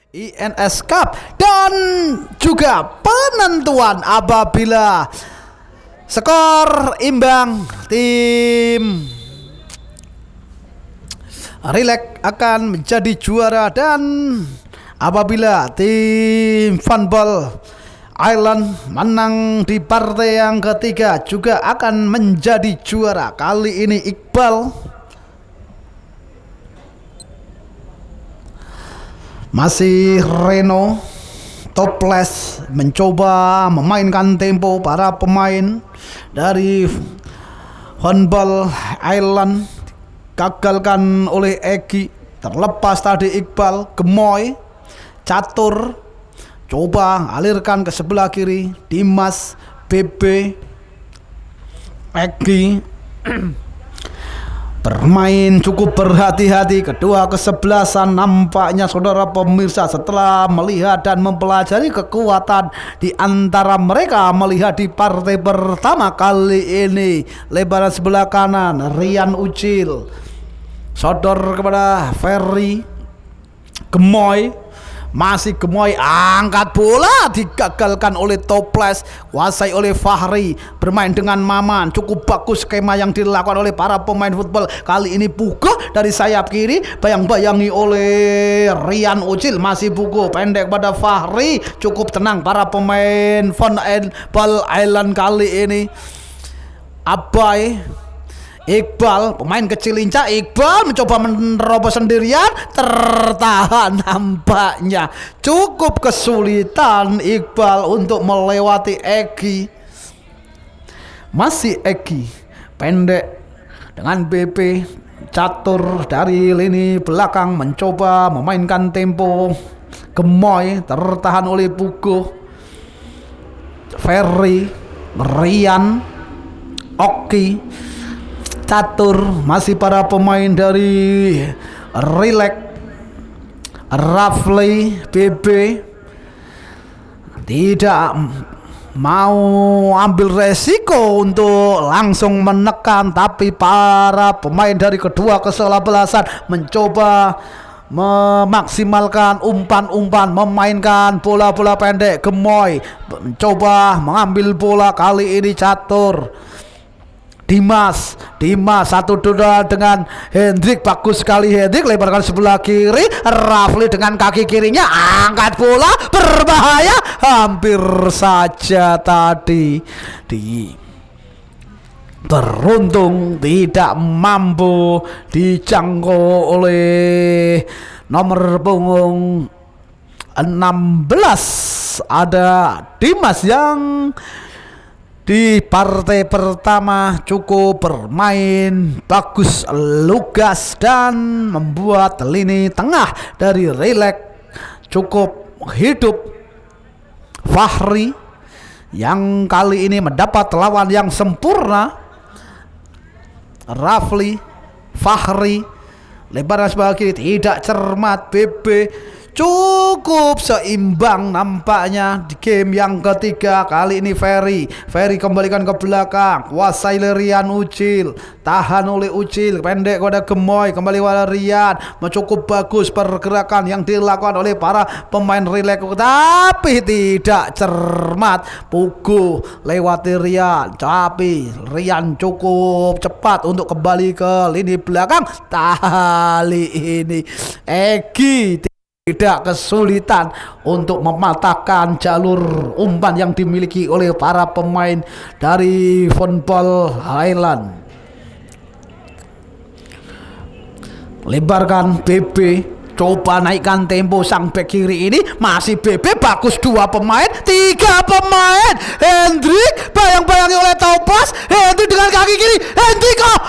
INS Cup dan juga penentuan apabila skor imbang tim Rilek akan menjadi juara dan apabila tim Funball Island menang di partai yang ketiga juga akan menjadi juara. Kali ini Iqbal masih Reno Toples mencoba memainkan tempo para pemain dari Funball Island, gagalkan oleh Egi. Terlepas tadi Iqbal, Gemoy, Catur coba alirkan ke sebelah kiri. Dimas, BB, Egi bermain cukup berhati-hati. Kedua kesebelasan nampaknya saudara pemirsa setelah melihat dan mempelajari kekuatan di antara mereka, melihat di partai pertama kali ini lebaran sebelah kanan Rian Ucil sodor kepada Ferry. Gemoy, masih Gemoy, angkat bola digagalkan oleh Toples, kuasai oleh Fahri, bermain dengan Maman. Cukup bagus skema yang dilakukan oleh para pemain football. Kali ini Pugo dari sayap kiri, bayang-bayangi oleh Rian Ucil, masih Pugo pendek pada Fahri. Cukup tenang para pemain Funball Island kali ini. Abai, Iqbal, pemain kecil lincah. Iqbal mencoba menerobos sendirian, tertahan. Nampaknya cukup kesulitan Iqbal untuk melewati Egi. Masih Egi pendek dengan BP. Catur dari lini belakang mencoba memainkan tempo. Gemoy tertahan oleh Pugo. Ferry, Rian, Oki, Catur, masih para pemain dari Rilek, Rafli, BB tidak mau ambil resiko untuk langsung menekan, tapi para pemain dari kedua kesebelasan mencoba memaksimalkan umpan-umpan, memainkan bola-bola pendek. Gemoy mencoba mengambil bola, kali ini Catur. Dimas satu duel dengan Hendrik, bagus sekali Hendrik, lebarkan sebelah kiri. Rafli dengan kaki kirinya angkat bola, berbahaya, hampir saja tadi beruntung tidak mampu dijangkau oleh nomor punggung 16. Ada Dimas yang di partai pertama cukup bermain bagus, lugas, dan membuat lini tengah dari Rilek cukup hidup. Fahri yang kali ini mendapat lawan yang sempurna. Rafli, Fahri, lebaran sebelah kiri tidak cermat. BB cukup seimbang nampaknya di game yang ketiga. Kali ini Ferry kembalikan ke belakang, kuasai Rian Ucil, tahan oleh Ucil, pendek kepada Gemoy, kembali kepada Rian. Cukup bagus pergerakan yang dilakukan oleh para pemain Rilek, tapi tidak cermat. Pugo lewati Rian, tapi Rian cukup cepat untuk kembali ke lini belakang. Kali ini Egi tidak kesulitan untuk mematahkan jalur umpan yang dimiliki oleh para pemain dari Funball Island. Lebarkan BB, coba naikkan tempo sang bek kiri ini. Masih BB, bagus, dua pemain, tiga pemain. Hendrik bayang-bayangi oleh Toples. Hendrik dengan kaki kiri. Hendrik gol.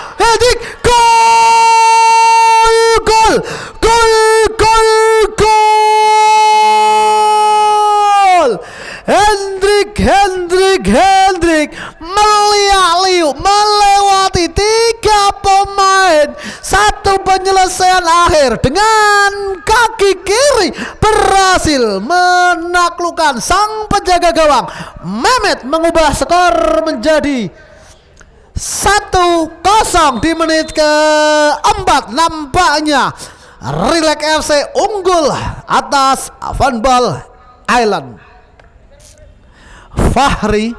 Hendrik melihat-liuk melewati tiga pemain. Satu penyelesaian akhir dengan kaki kiri berhasil menaklukkan sang penjaga gawang. Mehmet mengubah skor menjadi 1-0 di menit keempat. Nampaknya Relax FC unggul atas Funball Island. Fahri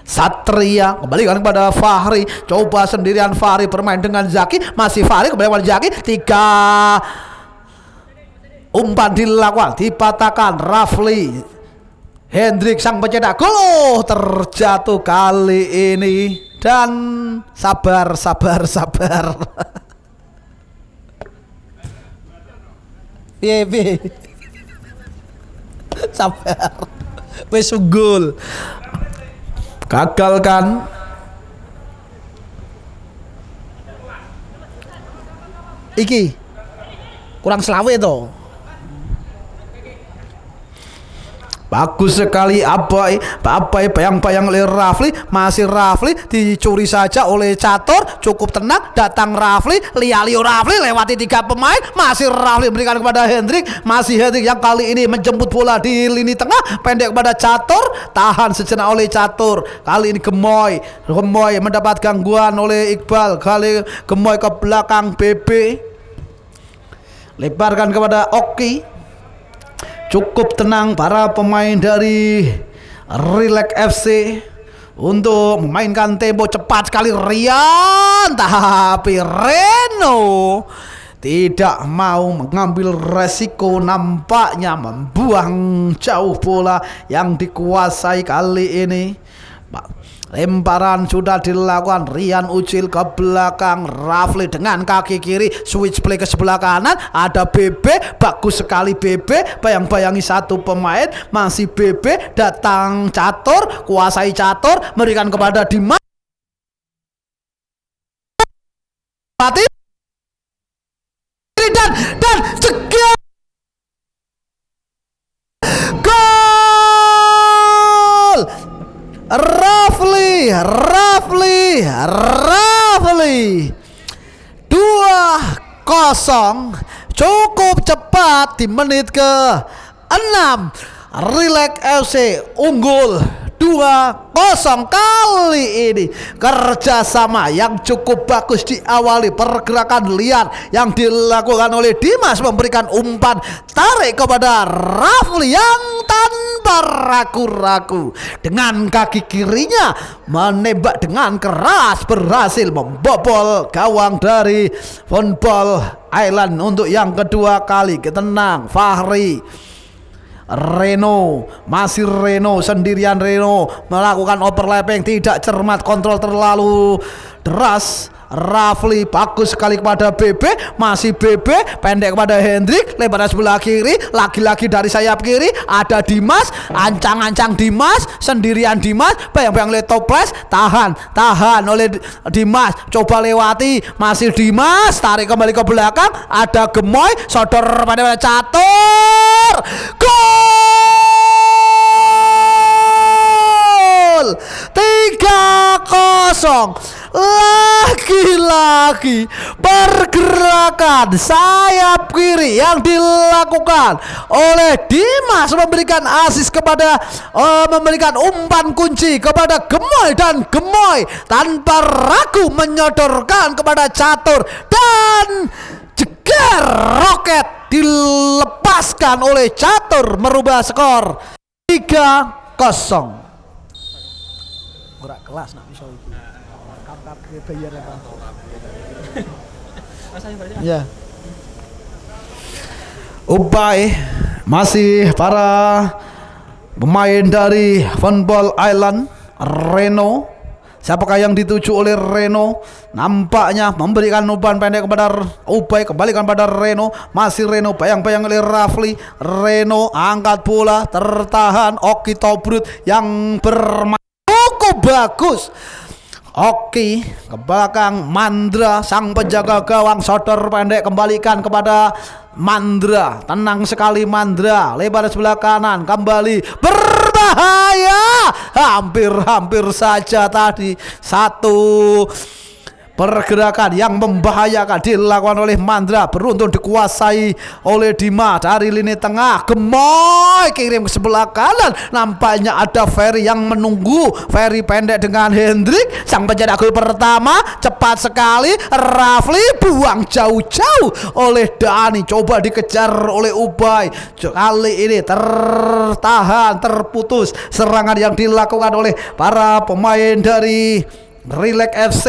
Satria kembalikan kepada Fahri, coba sendirian Fahri bermain dengan Zaki, masih Fahri kembali kepada Zaki, 3 umpan dilakukan, dipatahkan Rafli Hendrik sang pencetak gol terjatuh kali ini, dan sabar piye sabar wis unggul, gagal kan. Iki kurang selawe toh. Bagus sekali Abai bayang-bayang oleh Rafli, masih Rafli dicuri saja oleh Catur, cukup tenang datang Rafli, Lio Rafli lewati 3 pemain, masih Rafli berikan kepada Hendrik, masih Hendrik yang kali ini menjemput bola di lini tengah, pendek kepada Catur, tahan sejenak oleh Catur, kali ini Gemoy mendapat gangguan oleh Iqbal, kali Gemoy ke belakang BB, lebarkan kepada Oki. Cukup tenang para pemain dari Relax FC untuk memainkan tempo cepat sekali Rian, tapi Reno tidak mau mengambil resiko, nampaknya membuang jauh bola yang dikuasai kali ini. Lemparan sudah dilakukan, Rian Ucil ke belakang, Rafli dengan kaki kiri switch play ke sebelah kanan, ada BB, bagus sekali BB, bayang-bayangi 1 pemain, masih BB, datang Catur, kuasai Catur, berikan kepada Dimas, dan cegat gol Rafli 2-0, cukup cepat di menit ke-6. Relax FC unggul 2-0. Kali ini kerjasama yang cukup bagus diawali pergerakan liar yang dilakukan oleh Dimas, memberikan umpan tarik kepada Rafli yang tanpa ragu-ragu dengan kaki kirinya menembak dengan keras, berhasil membobol gawang dari Funball Island untuk yang kedua kali. Tenang Fahri, Reno, masih Reno sendirian, Reno melakukan overlapping, tidak cermat, kontrol terlalu deras. Rafli bagus sekali kepada BB, masih BB pendek kepada Hendrik, lebar sebelah kiri, lagi-lagi dari sayap kiri ada Dimas, ancang-ancang Dimas, sendirian Dimas, bayang-bayang oleh toples, tahan oleh Dimas, coba lewati, masih Dimas, tarik kembali ke belakang, ada Gemoy, sodor pada Catur, gol 3-0. Lagi-lagi pergerakan sayap kiri yang dilakukan oleh Dimas memberikan asis kepada memberikan umpan kunci kepada Gemoy, dan Gemoy tanpa ragu menyodorkan kepada Catur, dan jeger roket dilepaskan oleh Catur merubah skor 3-0. Gerak kelas nak bisa itu. Ya. Upai masih para pemain dari Funball Island. Reno, siapakah yang dituju oleh Reno? Nampaknya memberikan umpan pendek kepada Ubai, kembalikan pada Reno, masih Reno, bayang-bayang oleh Rafli. Reno angkat bola, tertahan Oki Tobrut yang bermain cukup bagus. Oki ke belakang, Mandra sang penjaga gawang, sodor pendek kembalikan kepada Mandra, tenang sekali Mandra, lebar sebelah kanan, kembali berbahaya, hampir saja tadi satu pergerakan yang membahayakan dilakukan oleh Mandra, beruntun dikuasai oleh Dima dari lini tengah. Gemoy kirim ke sebelah kanan, nampaknya ada Ferry yang menunggu. Ferry pendek dengan Hendrik, sang pencetak gol pertama, cepat sekali. Rafli buang jauh-jauh oleh Dani, coba dikejar oleh Ubay. Kali ini tertahan, terputus serangan yang dilakukan oleh para pemain dari Rilek FC.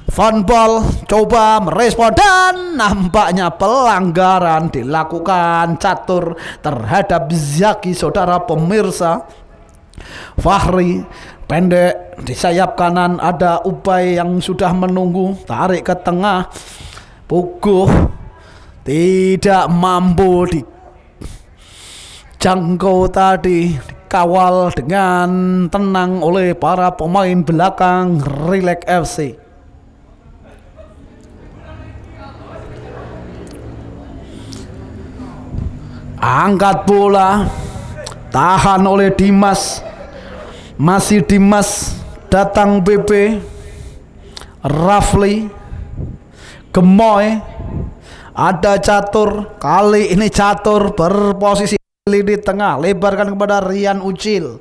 Van Ball coba merespon dan nampaknya pelanggaran dilakukan catur terhadap Zaki. Saudara pemirsa, Fahri pendek di sayap kanan, ada Ubay yang sudah menunggu, tarik ke tengah. Puguh tidak mampu dijangkau tadi, dikawal dengan tenang oleh para pemain belakang Rilek FC. Angkat bola, tahan oleh Dimas, masih Dimas, datang BP, Rafli, Gemoy, ada Catur. Kali ini Catur berposisi di tengah, lebarkan kepada Rian Ucil.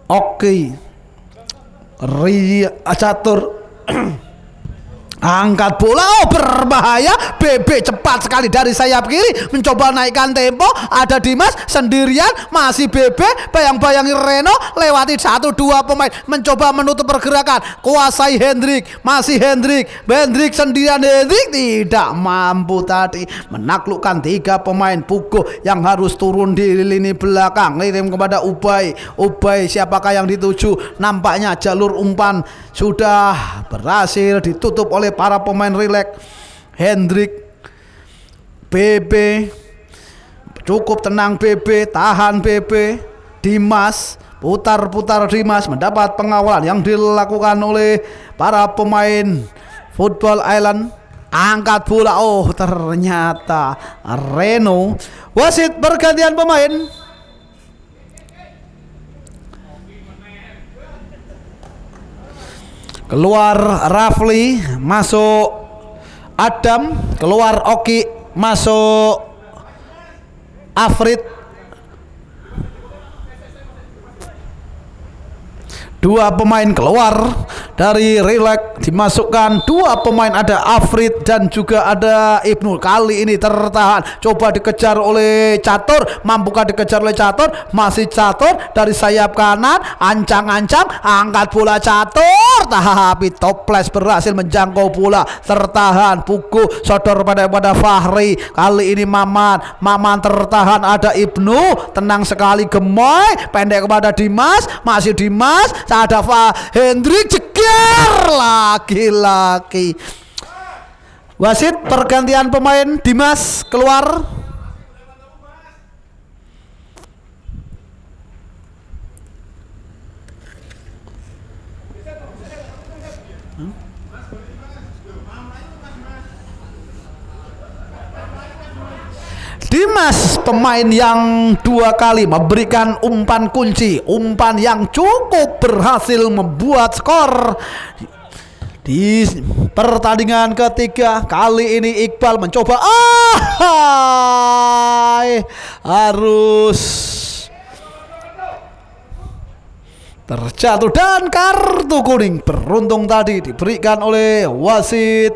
Oke, Catur angkat bola, oh berbahaya. BB cepat sekali dari sayap kiri, mencoba naikkan tempo. Ada Dimas sendirian, masih BB bayang-bayangi Reno, lewati 1-2 pemain, mencoba menutup pergerakan. Kuasai Hendrik, masih Hendrik sendirian. Hendrik tidak mampu tadi menaklukkan 3 pemain. Puguh yang harus turun di lini belakang, ngirim kepada Ubay. Siapakah yang dituju? Nampaknya jalur umpan sudah berhasil ditutup oleh para pemain Rilek. Hendrik, BB, cukup tenang BB, tahan BB. Dimas, putar-putar Dimas, mendapat pengawalan yang dilakukan oleh para pemain Football Island. Angkat bola, oh ternyata Reno. Wasit pergantian pemain. Keluar Rafli, masuk Adam. Keluar Oki, masuk Afrid. 2 pemain keluar dari Rilek, dimasukkan 2 pemain, ada Afrid dan juga ada Ibnu. Kali ini tertahan, coba dikejar oleh Catur. Mampukah dikejar oleh Catur? Masih Catur dari sayap kanan, ancang-ancang, angkat bola Catur, tapi toples berhasil menjangkau bola, tertahan. Puguh sodor pada Fahri. Kali ini Maman tertahan, ada Ibnu, tenang sekali. Gemoy pendek kepada Dimas, masih Dimas, ada Hendrik, jeger laki-laki. Wasit pergantian pemain. Dimas keluar. Dimas pemain yang 2 kali memberikan umpan kunci, umpan yang cukup berhasil membuat skor di pertandingan ketiga. Kali ini Iqbal mencoba harus terjatuh dan kartu kuning. Beruntung tadi diberikan oleh wasit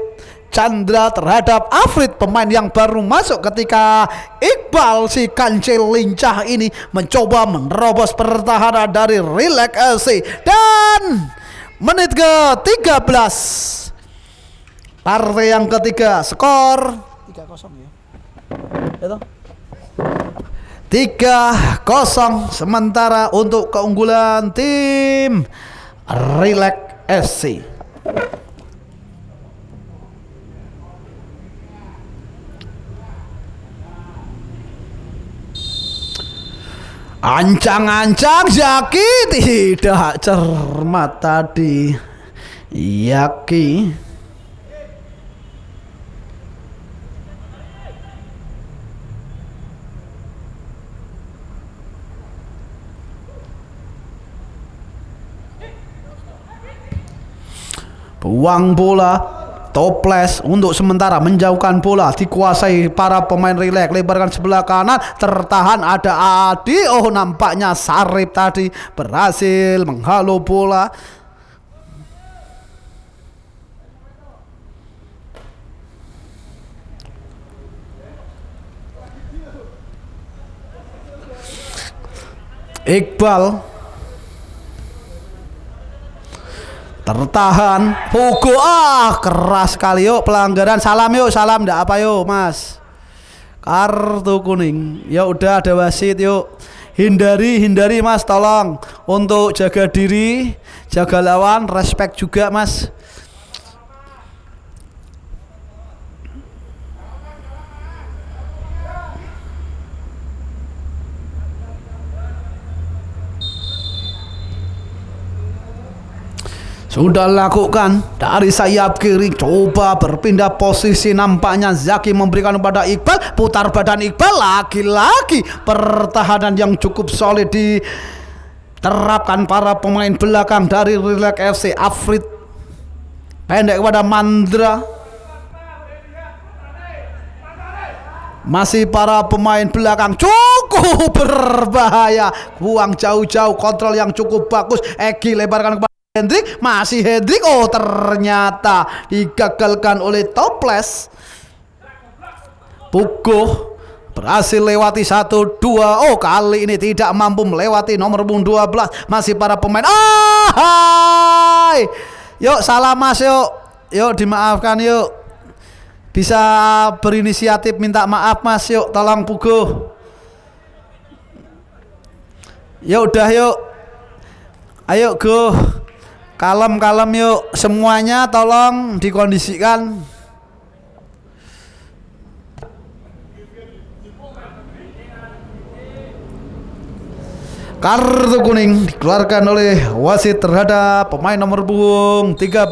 Chandra terhadap Afrid, pemain yang baru masuk ketika Iqbal si kancil lincah ini mencoba menerobos pertahanan dari Rilek FC. Dan menit ke-13 partai yang ketiga, skor 3-0 ya. Itu 3-0 sementara untuk keunggulan tim Rilek FC. Ancang-ancang Zaki tidak cermat tadi. Yaki buang bola. Toples untuk sementara menjauhkan bola, dikuasai para pemain Rilek, lebarkan sebelah kanan, tertahan ada Adi. Oh, nampaknya Sarip tadi berhasil menghalau bola. Iqbal tertahan, Hugo, keras sekali. Yuk pelanggaran, salam yuk, salam ndak apa yuk mas, kartu kuning. Ya udah ada wasit, yuk hindari mas, tolong untuk jaga diri, jaga lawan, respect juga mas. Sudah lakukan dari sayap kiri, coba berpindah posisi, nampaknya Zaki memberikan kepada Iqbal, putar badan Iqbal, lagi-lagi pertahanan yang cukup solid diterapkan para pemain belakang dari Rilek FC. Afrid pendek kepada Mandra, masih para pemain belakang cukup berbahaya, buang jauh-jauh, kontrol yang cukup bagus. Egi lebarkan kepada Hendrik, masih Hendrik. Oh, ternyata digagalkan oleh Toples. Puguh berhasil lewati 1-2. Oh, kali ini tidak mampu melewati nomor 12. Masih para pemain. Hai. Yuk salam mas, yuk dimaafkan yuk. Bisa berinisiatif minta maaf mas, yuk tolong Puguh. Ya udah yuk. Ayo go. Kalem yuk, semuanya tolong dikondisikan. Kartu kuning dikeluarkan oleh wasit terhadap pemain nomor punggung 13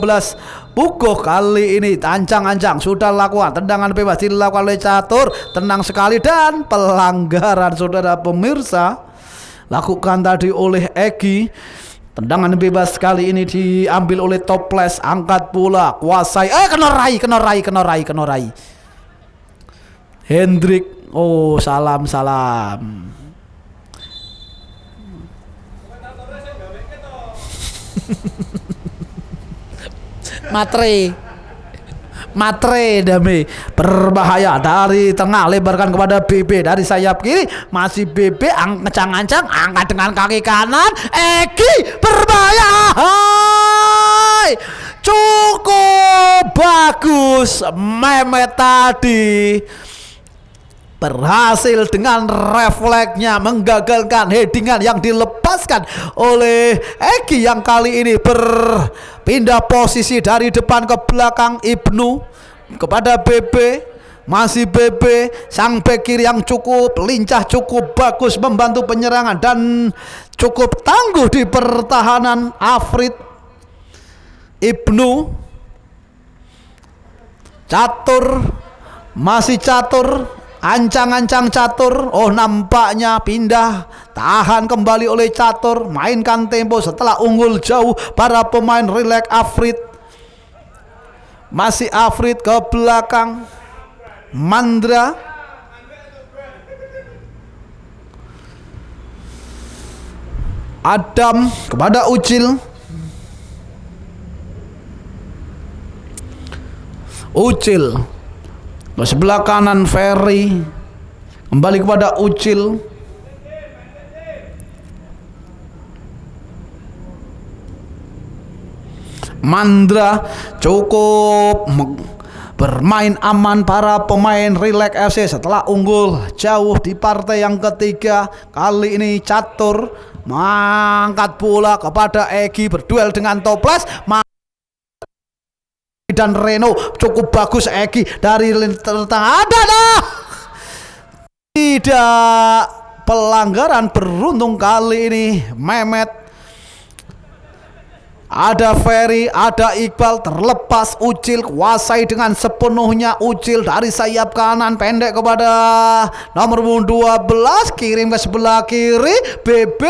Puguh. Kali ini ancang-ancang sudah lakukan tendangan bebas dilakukan oleh Catur, tenang sekali, dan pelanggaran saudara pemirsa lakukan tadi oleh Egi. Tendangan bebas kali ini diambil oleh Toples, angkat bola, kuasai, kena rai. Hendrik, oh salam. Matre Dame berbahaya dari tengah, lebarkan kepada BB dari sayap kiri, masih BB ancang-ancang, angkat dengan kaki kanan. Egi berbahaya. Hai, cukup bagus. Mehmet tadi berhasil dengan refleksnya menggagalkan headingan yang dilepaskan oleh Egi, yang kali ini berpindah posisi dari depan ke belakang. Ibnu kepada BB, masih BB, sang bek kiri yang cukup lincah, cukup bagus membantu penyerangan dan cukup tangguh di pertahanan. Afrid, Ibnu, Catur, masih Catur, ancang-ancang Catur. Oh, nampaknya pindah, tahan kembali oleh Catur, mainkan tempo setelah unggul jauh para pemain Rilek. Afrid, masih Afrid ke belakang. Mandra, Adam kepada Ucil, ke sebelah kanan Ferry, kembali kepada Ucil. Mandra cukup bermain aman para pemain Rilek FC setelah unggul jauh di partai yang ketiga. Kali ini Catur mengangkat bola kepada Egi, berduel dengan Toples dan Reno, cukup bagus Egi dari tengah. Tidak, pelanggaran beruntung kali ini. Mehmet Ada Ferry, ada Iqbal, terlepas Ucil, kuasai dengan sepenuhnya Ucil dari sayap kanan, pendek kepada nomor 12, kirim ke sebelah kiri, BB,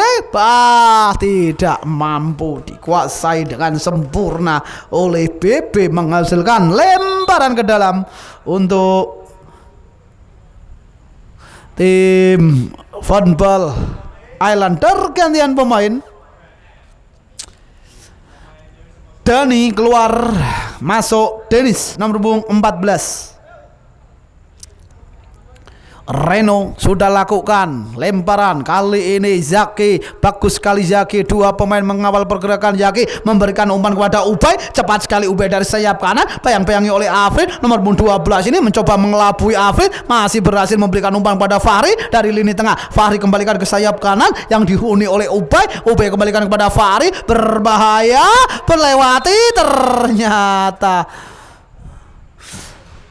tidak mampu dikuasai dengan sempurna oleh BB, menghasilkan lemparan ke dalam untuk tim Funball Island. Pergantian pemain, Dani keluar, masuk Dennis nomor punggung 14. Reno sudah lakukan lemparan, kali ini Zaki, bagus sekali Zaki, dua pemain mengawal pergerakan Zaki, memberikan umpan kepada Ubay, cepat sekali Ubay dari sayap kanan, bayang-bayangi oleh Afrid, nomor 12 ini mencoba mengelabui Afrid, masih berhasil memberikan umpan kepada Fahri dari lini tengah. Fahri kembalikan ke sayap kanan yang dihuni oleh Ubay, Ubay kembalikan kepada Fahri, berbahaya, berlewati, ternyata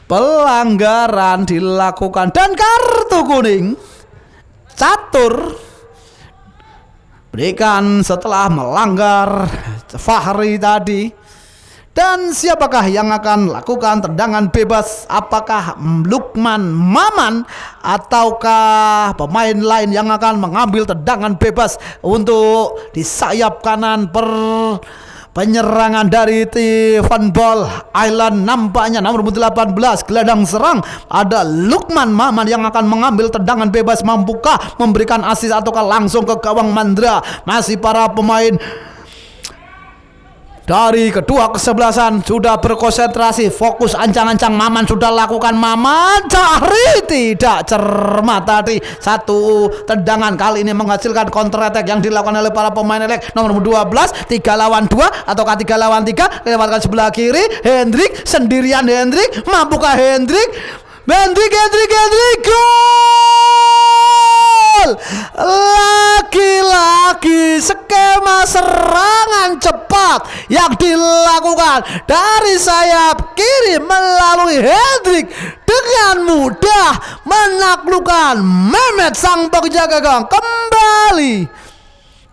pelanggaran dilakukan dan kartu kuning. Catur berikan setelah melanggar Fahri tadi. Dan siapakah yang akan lakukan tendangan bebas? Apakah Lukman Maman ataukah pemain lain yang akan mengambil tendangan bebas untuk di sayap kanan penyerangan dari tim Funball Island? Nampaknya nomor 18 gelandang serang ada Lukman Maman yang akan mengambil tendangan bebas. Mampukah memberikan assist ataukah langsung ke gawang Mandra? Masih para pemain dari kedua kesebelasan sudah berkonsentrasi, fokus, ancang-ancang. Maman sudah lakukan, Maman cari, tidak cermat tadi. Satu tendangan kali ini menghasilkan counter attack yang dilakukan oleh para pemain elek. Nomor 12 3 lawan 2 ataukah 3 lawan 3, lewatkan sebelah kiri. Hendrik sendirian, Hendrik mampukah Hendrik? Hendrik gol! Lagi-lagi skema serangan cepat yang dilakukan dari sayap kiri melalui Hendrik, dengan mudah menaklukkan Mehmet sang penjaga gawang. Kembali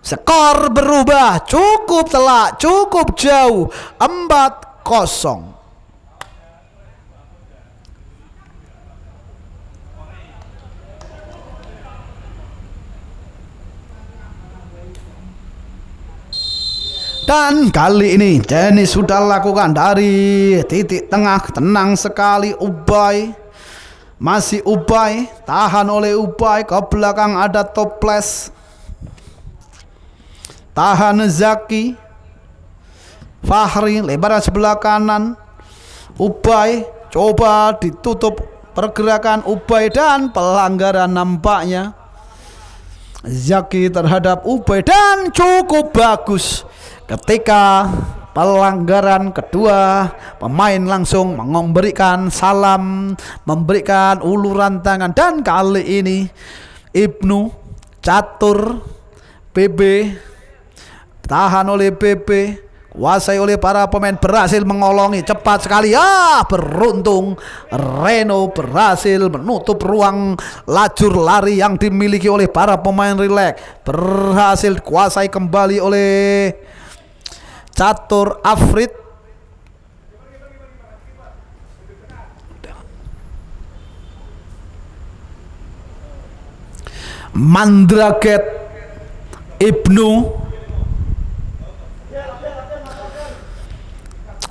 skor berubah, cukup telak, cukup jauh, 4-0. Dan kali ini Dennis sudah lakukan dari titik tengah, tenang sekali Ubay. Masih Ubay, tahan oleh Ubay, ke belakang ada Toples, tahan Zaki. Fahri lebaran sebelah kanan, Ubay coba ditutup pergerakan Ubay dan pelanggaran nampaknya Zaki terhadap Ubay, dan cukup bagus. Ketika pelanggaran kedua, pemain langsung memberikan salam, memberikan uluran tangan. Dan kali ini Ibnu, Catur, BB, tahan oleh BB, kuasai oleh para pemain, berhasil mengolongi cepat sekali. Beruntung Reno berhasil menutup ruang lajur lari yang dimiliki oleh para pemain Rilek. Berhasil kuasai kembali oleh Catur Afrid. Mandraget, Ibnu,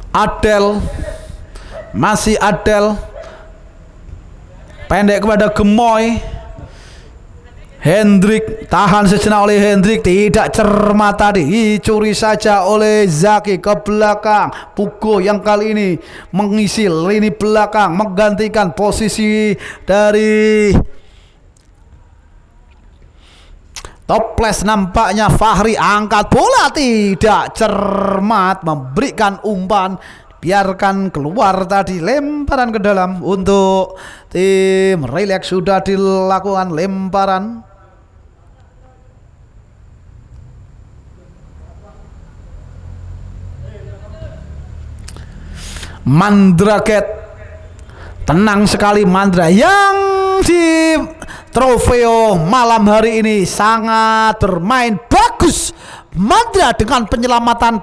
Adel, masih Adel, pendek kepada Gemoy. Hendrik tahan sejenak oleh Hendrik, tidak cermat tadi, dicuri saja oleh Zaki ke belakang. Pugo yang kali ini mengisi lini belakang, menggantikan posisi dari Toples. Nampaknya Fahri angkat bola, tidak cermat, memberikan umpan, biarkan keluar tadi, lemparan ke dalam untuk tim Rilek. Sudah dilakukan lemparan. Mandraget, tenang sekali Mandra yang di trofeo malam hari ini sangat bermain bagus, Mandra dengan penyelamatan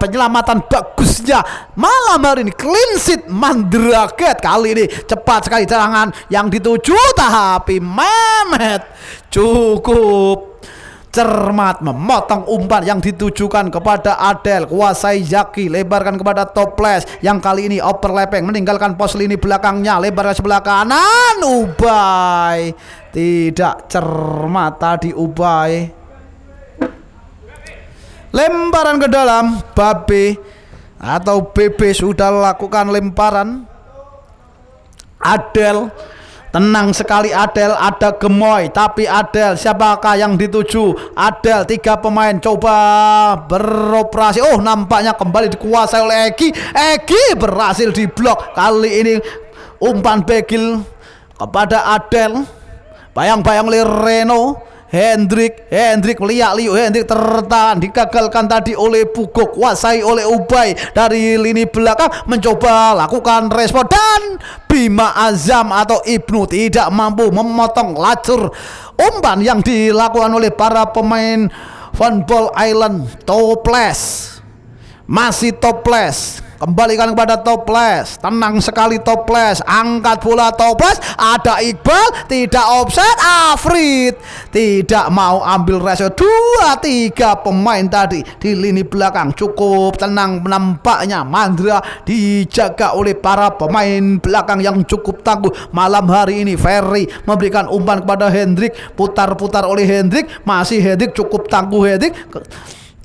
bagusnya malam hari ini, clean sheet Mandraget kali ini cepat sekali serangan yang dituju, tapi Mehmet cukup cermat memotong umpan yang ditujukan kepada Adel. Kuasai Zaki, lebarkan kepada Toples yang kali ini overlapping meninggalkan pos lini belakangnya, lebar ke sebelah kanan. Ubay tidak cermat tadi. Ubay lemparan ke dalam. Babe atau BB sudah lakukan lemparan. Adel tenang sekali. Adel ada gemoy, tapi Adel siapakah yang dituju? Adel 3 pemain coba beroperasi. Oh, nampaknya kembali dikuasai oleh Egi. Egi berhasil diblok. Kali ini umpan begil kepada Adel. Bayang-bayang oleh Reno. Hendrik melihat Liu. Hendrik tertahan, digagalkan tadi oleh Pugo. Kuasai oleh Ubay dari lini belakang, mencoba lakukan respon, dan Bima Azam atau Ibnu tidak mampu memotong lacur umpan yang dilakukan oleh para pemain Funball Island. Toples masih Toples, kembalikan kepada Toples, tenang sekali Toples, angkat bola Toples, ada Iqbal, tidak offset. Afrid tidak mau ambil resiko. 2-3 pemain tadi di lini belakang cukup tenang nampaknya. Mandra dijaga oleh para pemain belakang yang cukup tangguh malam hari ini. Ferry memberikan umpan kepada Hendrik, putar-putar oleh Hendrik, masih Hendrik cukup tangguh. Hendrik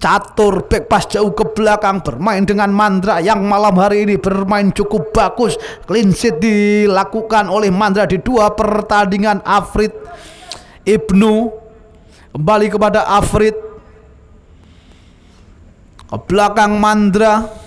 catur back pass jauh ke belakang, bermain dengan Mandra yang malam hari ini bermain cukup bagus. Clean sheet dilakukan oleh Mandra di 2 pertandingan. Afrid, Ibnu kembali kepada Afrid, ke belakang Mandra.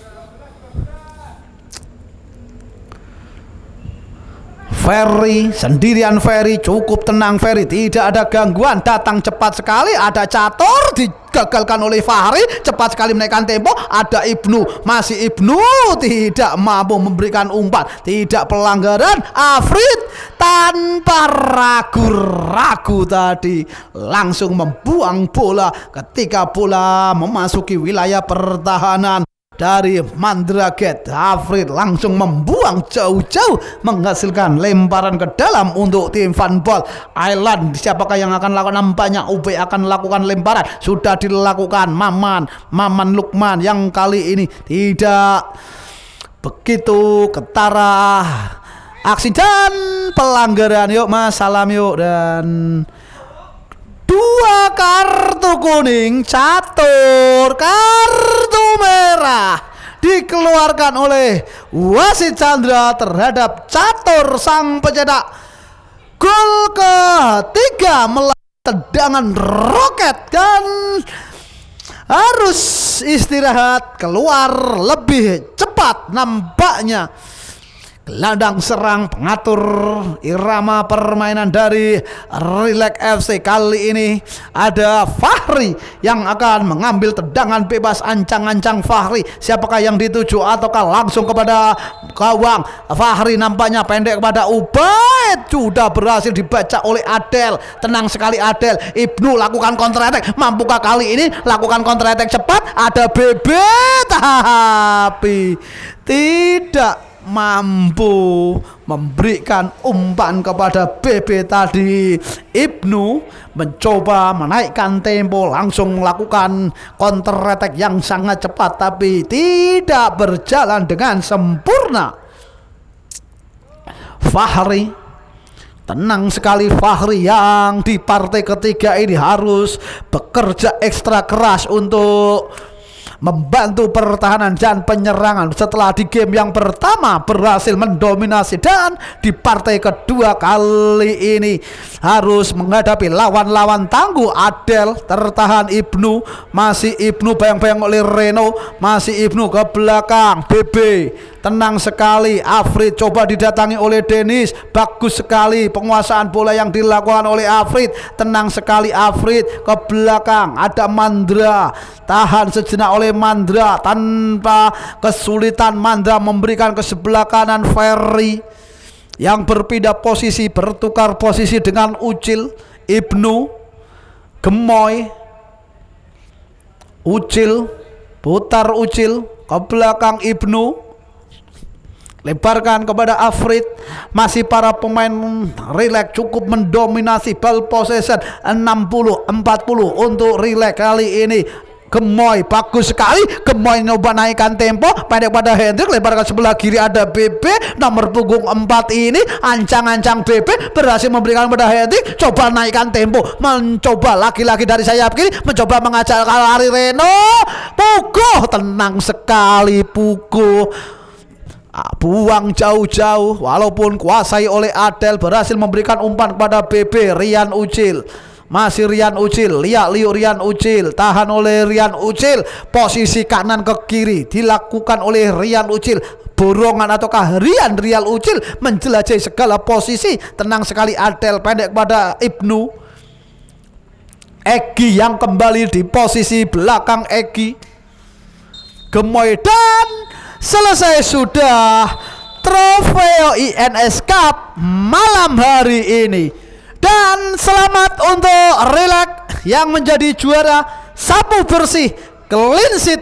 Ferry sendirian. Ferry cukup tenang. Ferry tidak ada gangguan, datang cepat sekali. Ada catur, digagalkan oleh Fahri, cepat sekali menaikkan tempo. Ada Ibnu, masih Ibnu tidak mampu memberikan umpan, tidak pelanggaran. Afrid tanpa ragu-ragu tadi langsung membuang bola ketika bola memasuki wilayah pertahanan dari Mandraget. Afrid langsung membuang jauh-jauh, menghasilkan lemparan ke dalam untuk tim Funball Island. Siapakah yang akan lakukan? Nampaknya UB akan lakukan lemparan. Sudah dilakukan Maman Lukman yang kali ini tidak begitu ketara aksi dan pelanggaran. Yuk Mas, salam yuk. Dan 2 kartu kuning, catur, kartu merah dikeluarkan oleh wasit Chandra terhadap catur, sang pencetak gol ketiga melalui tendangan roket, dan harus istirahat, keluar lebih cepat nampaknya. Gelandang serang pengatur irama permainan dari Relax FC kali ini ada Fahri yang akan mengambil tendangan bebas. Ancang-ancang Fahri, siapakah yang dituju ataukah langsung kepada gawang? Fahri nampaknya pendek kepada Ubaid, sudah berhasil dibaca oleh Adel. Tenang sekali Adel. Ibnu lakukan counter attack, mampukah kali ini lakukan counter attack cepat? Ada BB tapi tidak mampu memberikan umpan kepada BB tadi. Ibnu mencoba menaikkan tempo, langsung melakukan counter attack yang sangat cepat, tapi tidak berjalan dengan sempurna. Fahri tenang sekali. Fahri yang di partai ketiga ini harus bekerja ekstra keras untuk membantu pertahanan dan penyerangan. Setelah di game yang pertama berhasil mendominasi, dan di partai kedua kali ini harus menghadapi lawan-lawan tangguh. Adel tertahan, Ibnu, masih Ibnu, bayang-bayang oleh Reno, masih Ibnu ke belakang. BB tenang sekali. Afrid coba didatangi oleh Dennis, bagus sekali penguasaan bola yang dilakukan oleh Afrid. Tenang sekali Afrid ke belakang. Ada Mandra, tahan sejenak oleh Mandra, tanpa kesulitan Mandra memberikan ke sebelah kanan. Ferry yang berpindah posisi, bertukar posisi dengan Ucil. Ibnu, Gemoy, Ucil, putar Ucil ke belakang Ibnu, lebarkan kepada Afrid. Masih para pemain rileks, cukup mendominasi ball possession 60-40 untuk rileks kali ini. Gemoy bagus sekali, Gemoy nyoba naikkan tempo, pendek pada Hendrik, lebarkan sebelah kiri ada BB nomor punggung 4 ini, ancang-ancang BB berhasil memberikan pada Hendrik, coba naikkan tempo, mencoba lagi-lagi dari sayap kiri, mencoba mengajak lari Reno, Pugo, tenang sekali Pugo, buang jauh-jauh, walaupun kuasai oleh Adel, berhasil memberikan umpan kepada BB. Rian Ucil, masih Rian Ucil, liuk Rian Ucil, tahan oleh Rian Ucil, posisi kanan ke kiri dilakukan oleh Rian Ucil, borongan ataukah Rian Ucil menjelajahi segala posisi, tenang sekali Adel, pendek pada Ibnu. Egi yang kembali di posisi belakang Egi, Gemoy, dan selesai sudah Trofeo INS Cup malam hari ini. Dan selamat untuk Rilek yang menjadi juara, sapu bersih, clean sheet